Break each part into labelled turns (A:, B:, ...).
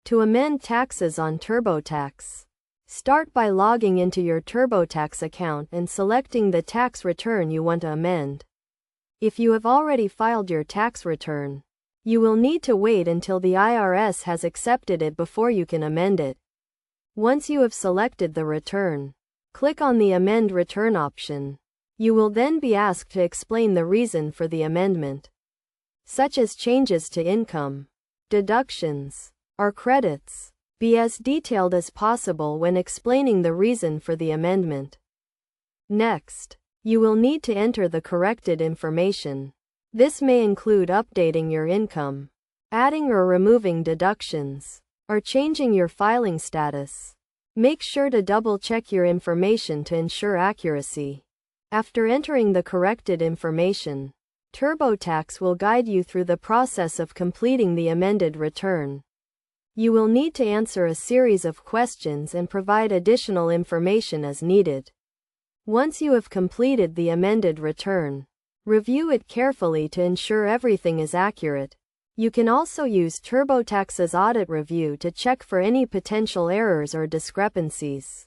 A: To amend taxes on TurboTax, start by logging into your TurboTax account and selecting the tax return you want to amend. If you have already filed your tax return, you will need to wait until the IRS has accepted it before you can amend it. Once you have selected the return, click on the Amend Return option. You will then be asked to explain the reason for the amendment, such as changes to income, deductions, or credits. Be as detailed as possible when explaining the reason for the amendment. Next, you will need to enter the corrected information. This may include updating your income, adding or removing deductions, or changing your filing status. Make sure to double-check your information to ensure accuracy. After entering the corrected information, TurboTax will guide you through the process of completing the amended return. You will need to answer a series of questions and provide additional information as needed. Once you have completed the amended return, review it carefully to ensure everything is accurate. You can also use TurboTax's audit review to check for any potential errors or discrepancies.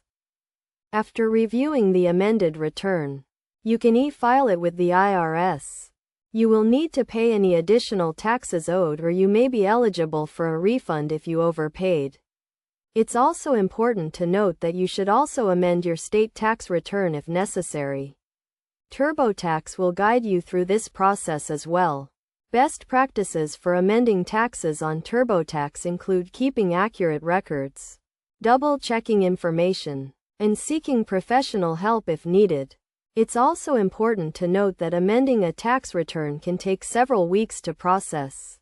A: After reviewing the amended return, you can e-file it with the IRS. You will need to pay any additional taxes owed, or you may be eligible for a refund if you overpaid. It's also important to note that you should also amend your state tax return if necessary. TurboTax will guide you through this process as well. Best practices for amending taxes on TurboTax include keeping accurate records, double-checking information, and seeking professional help if needed. It's also important to note that amending a tax return can take several weeks to process.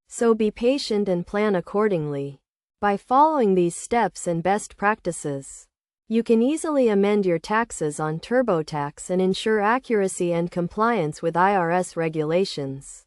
A: So be patient and plan accordingly. By following these steps and best practices, you can easily amend your taxes on TurboTax and ensure accuracy and compliance with IRS regulations.